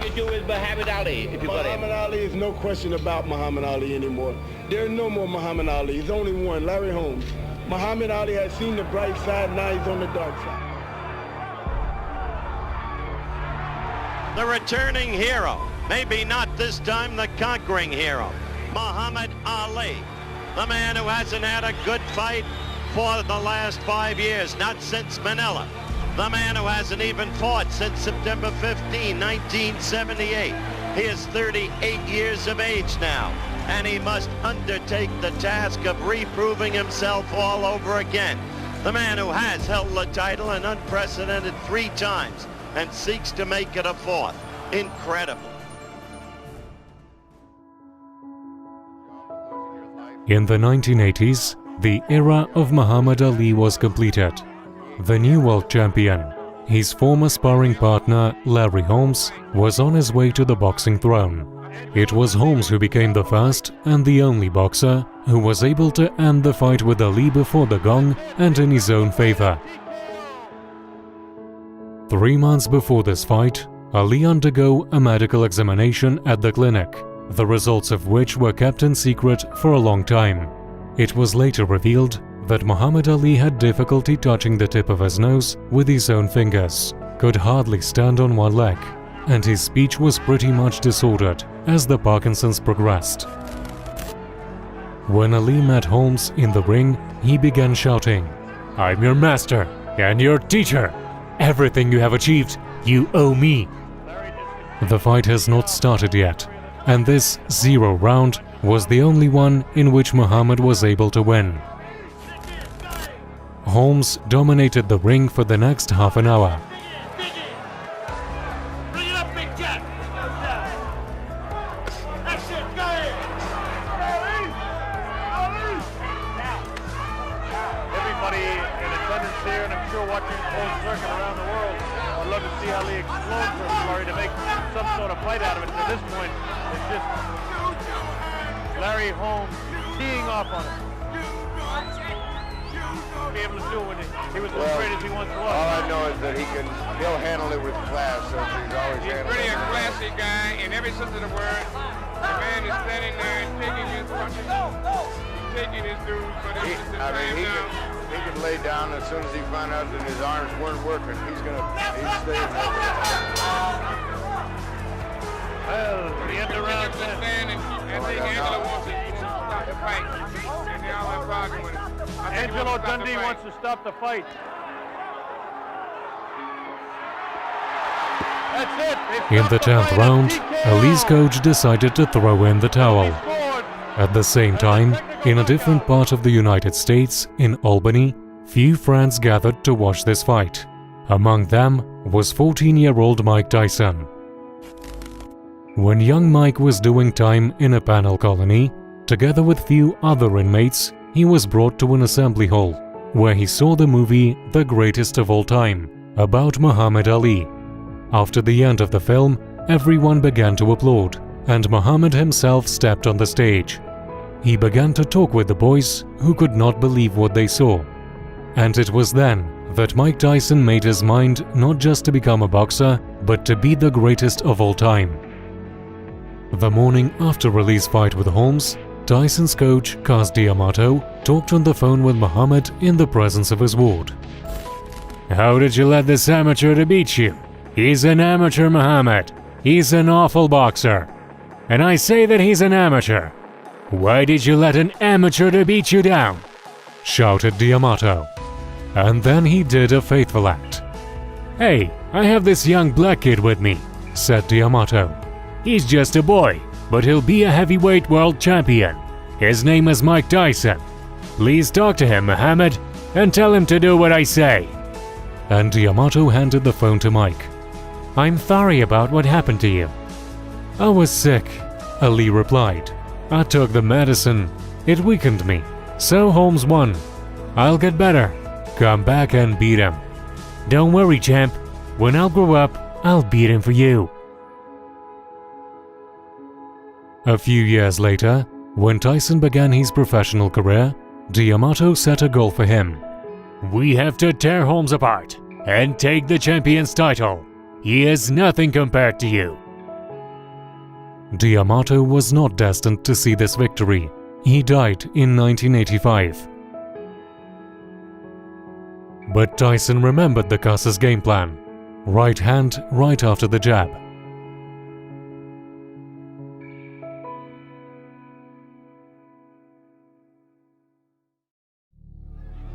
you do is Muhammad Ali, if you got him. Muhammad Ali is no question about Muhammad Ali anymore. There are no more Muhammad Ali. There's only one, Larry Holmes. Muhammad Ali has seen the bright side, now he's on the dark side. The returning hero, maybe not this time the conquering hero, Muhammad Ali, the man who hasn't had a good fight for the last 5 years, not since Manila. The man who hasn't even fought since September 15, 1978. He is 38 years of age now, and he must undertake the task of reproving himself all over again. The man who has held the title an unprecedented 3 times and seeks to make it a 4th. Incredible. In the 1980s, the era of Muhammad Ali was completed. The new world champion, his former sparring partner Larry Holmes, was on his way to the boxing throne. It was Holmes who became the first and the only boxer who was able to end the fight with Ali before the gong and in his own favor. 3 months before this fight, Ali undergo a medical examination at the clinic, the results of which were kept in secret for a long time. It was later revealed that Muhammad Ali had difficulty touching the tip of his nose with his own fingers, could hardly stand on one leg, and his speech was pretty much disordered as the Parkinson's progressed. When Ali met Holmes in the ring, he began shouting, "I'm your master and your teacher. Everything you have achieved, you owe me." The fight has not started yet, and this 0 round was the only one in which Muhammad was able to win. Holmes dominated the ring for the next half an hour. Everybody in attendance here, and I'm sure watching Holmes circuit around the world, would love to see Ali explode for Larry to make some sort of fight out of it. At this point, it's just Larry Holmes teeing off on him. Be able to do when he was as great as he once was. All I know is that he'll handle it with class, so he's always He's handled really it. a classy guy in every sense of the word. The man is standing there and taking his punches, taking his dues, but it's just a time down. He could lay down as soon as he found out that his arms weren't working. He's staying there. Well, the end of round 10. I think Angela wants to stop the fight, and they all have bargained with it. Angelo Dundee wants to stop the fight. That's it. In the 10th round, Ali's coach decided to throw in the towel. At the same time, in a different part of the United States, in Albany, few friends gathered to watch this fight. Among them was 14-year-old Mike Tyson. When young Mike was doing time in a penal colony, together with few other inmates, he was brought to an assembly hall, where he saw the movie The Greatest of All Time, about Muhammad Ali. After the end of the film, everyone began to applaud, and Muhammad himself stepped on the stage. He began to talk with the boys, who could not believe what they saw. And it was then that Mike Tyson made his mind not just to become a boxer, but to be the greatest of all time. The morning after Ali's fight with Holmes, Tyson's coach, Cas D'Amato, talked on the phone with Muhammad in the presence of his ward. "How did you let this amateur to beat you? He's an amateur, Muhammad. He's an awful boxer. And I say that he's an amateur. Why did you let an amateur to beat you down?" shouted D'Amato. And then he did a faithful act. "Hey, I have this young black kid with me," said D'Amato. "He's just a boy, but he'll be a heavyweight world champion. His name is Mike Tyson. Please talk to him, Muhammad, and tell him to do what I say." And D'Amato handed the phone to Mike. "I'm sorry about what happened to you." "I was sick," Ali replied. "I took the medicine. It weakened me. So Holmes won. I'll get better. Come back and beat him." "Don't worry, champ. When I'll grow up, I'll beat him for you." A few years later, when Tyson began his professional career, D'Amato set a goal for him. "We have to tear Holmes apart and take the champion's title. He is nothing compared to you." D'Amato was not destined to see this victory. He died in 1985. But Tyson remembered the Cuss's game plan. Right hand right after the jab.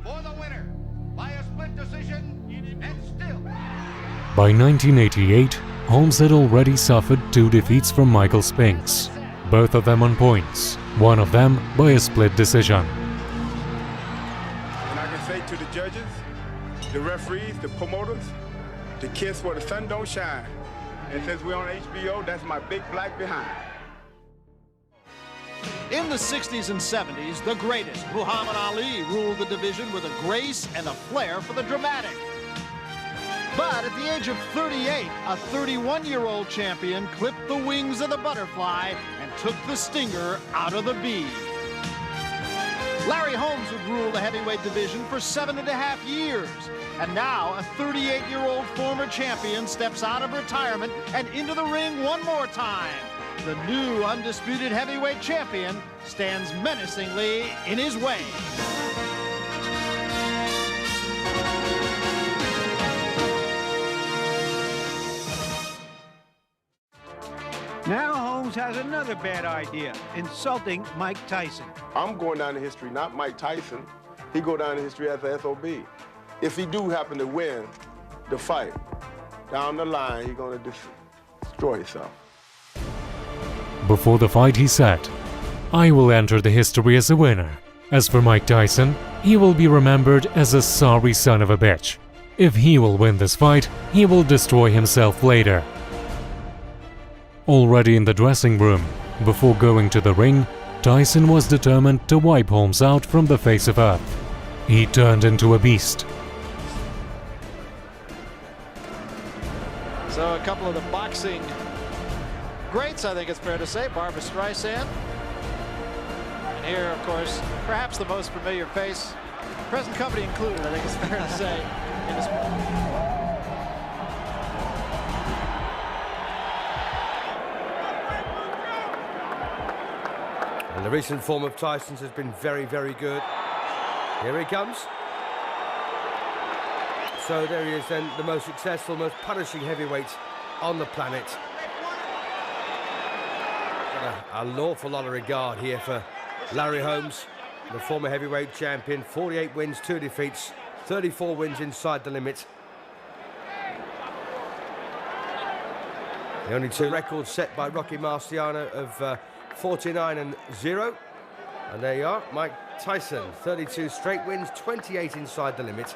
For the winner, by a split decision, and still. By 1988, Holmes had already suffered 2 defeats from Michael Spinks, both of them on points, one of them by a split decision. And I can say to the judges, the referees, the promoters, to kiss where the sun don't shine. And since we're on HBO, that's my big black behind. In the 60s and 70s, the greatest, Muhammad Ali, ruled the division with a grace and a flair for the dramatic. But at the age of 38, a 31-year-old champion clipped the wings of the butterfly and took the stinger out of the bee. Larry Holmes would rule the heavyweight division for 7.5 years. And now, a 38-year-old former champion steps out of retirement and into the ring one more time. The new undisputed heavyweight champion stands menacingly in his way. Now Holmes has another bad idea, insulting Mike Tyson. I'm going down in history, not Mike Tyson. He go down in history as the SOB. If he do happen to win the fight, down the line, he's going to destroy himself. Before the fight, he said, "I will enter the history as a winner. As for Mike Tyson, he will be remembered as a sorry son of a bitch. If he will win this fight, he will destroy himself later." Already in the dressing room, before going to the ring, Tyson was determined to wipe Holmes out from the face of earth. He turned into a beast. So a couple of the boxing greats, I think it's fair to say, Barbra Streisand. And here, of course, perhaps the most familiar face, present company included, I think it's fair to say. In this and the recent form of Tyson's has been very, very good. Here he comes. So there he is then, the most successful, most punishing heavyweight on the planet. Got an awful lot of regard here for Larry Holmes, the former heavyweight champion. 48 wins, 2 defeats, 34 wins inside the limit. The only 2 records set by Rocky Marciano of 49-0. And there you are, Mike Tyson, 32 straight wins, 28 inside the limit.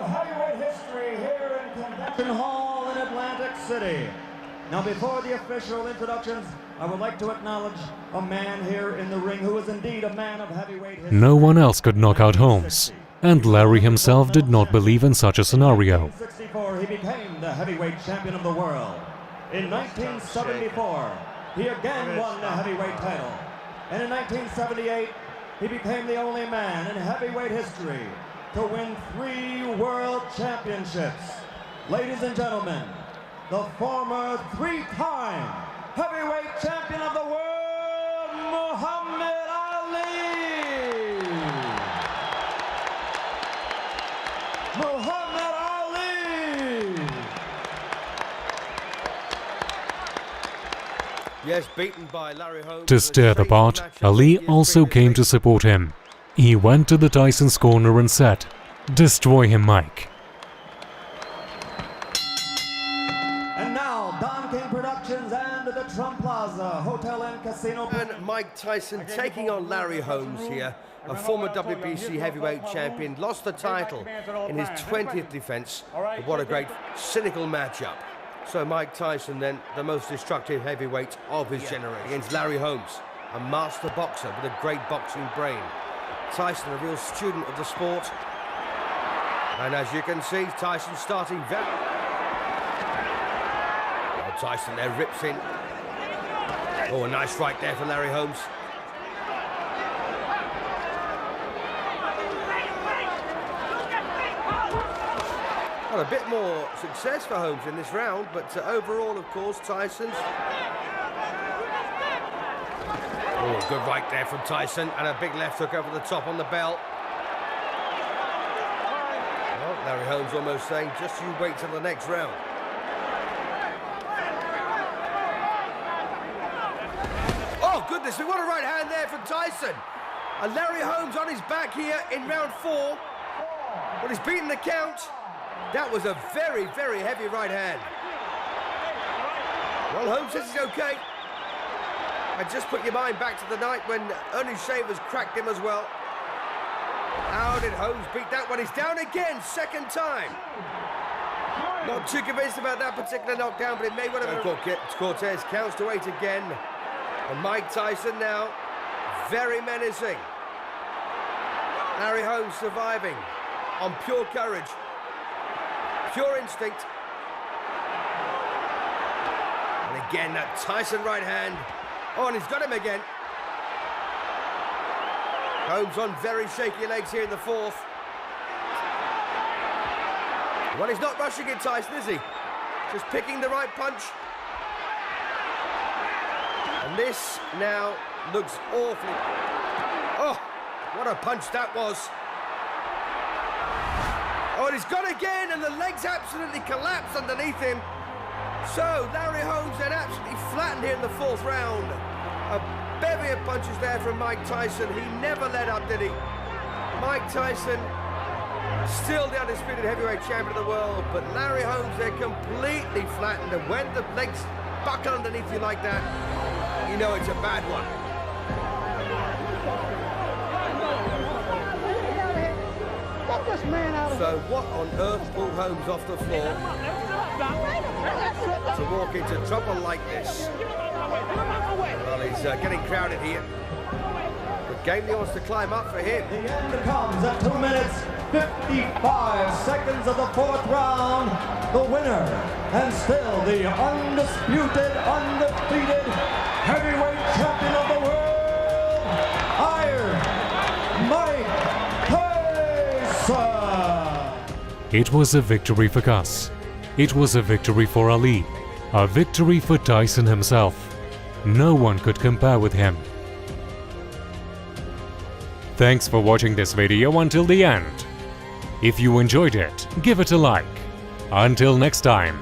Heavyweight history here in Convention Hall in Atlantic City. Now, before the official introductions, I would like to acknowledge a man here in the ring who is indeed a man of heavyweight history. No one else could knock out Holmes, and Larry himself did not believe in such a scenario. In 1964, he became the heavyweight champion of the world. In 1974, he again won the heavyweight title. And in 1978, he became the only man in heavyweight history to win 3 world championships. Ladies and gentlemen, the former 3-time heavyweight champion of the world, Muhammad Ali! Muhammad Ali! Yes, beaten by Larry Holmes. To stir the pot, Ali also came to support him. He went to the Tyson's corner and said, "Destroy him, Mike." And now, Don King Productions and the Trump Plaza Hotel and Casino. And Mike Tyson taking on Larry Holmes here, a former WBC heavyweight champion, lost the title in his 20th defense. But what a great cynical matchup. So Mike Tyson then, the most destructive heavyweight of his generation, against Larry Holmes, a master boxer with a great boxing brain. Tyson, a real student of the sport. And as you can see, Tyson starting very... Oh, Tyson there rips in. Oh, a nice right there for Larry Holmes. What a bit more success for Holmes in this round, but overall, of course, Tyson's... Oh, good right there from Tyson, and a big left hook over the top on the bell. Well, Larry Holmes almost saying, just you wait till the next round. Oh, goodness me, what a right hand there from Tyson. And Larry Holmes on his back here in round 4. But he's beaten the count. That was a very, very heavy right hand. Well, Holmes says he's okay. I just put your mind back to the night when Ernie Shavers cracked him as well. How did Holmes beat that one? He's down again, second time. Not too convinced about that particular knockdown, but it may well have been. Cortez counts to 8 again. And Mike Tyson now, very menacing. Larry Holmes surviving on pure courage, pure instinct. And again, that Tyson right hand. Oh, and he's got him again. Holmes on very shaky legs here in the 4th. Well, he's not rushing it, Tyson, is he? Just picking the right punch. And this now looks awfully... Oh, what a punch that was. Oh, and he's got again, and the legs absolutely collapse underneath him. So, Larry Holmes then absolutely flattened here in the 4th round. A bevy of punches there from Mike Tyson. He never let up, did he? Mike Tyson, still the undisputed heavyweight champion of the world, but Larry Holmes there completely flattened. And when the legs buckle underneath you like that, you know it's a bad one. So what on earth pulled Holmes off the floor to walk into trouble like this? Well, he's getting crowded here. The game wants to climb up for him. The end comes at 2 minutes, 55 seconds of the 4th round. The winner, and still the undisputed, undefeated heavyweight champion of the world, Iron Mike Tyson. It was a victory for Gus. It was a victory for Ali. A victory for Tyson himself. No one could compare with him. Thanks for watching this video until the end. If you enjoyed it, give it a like. Until next time.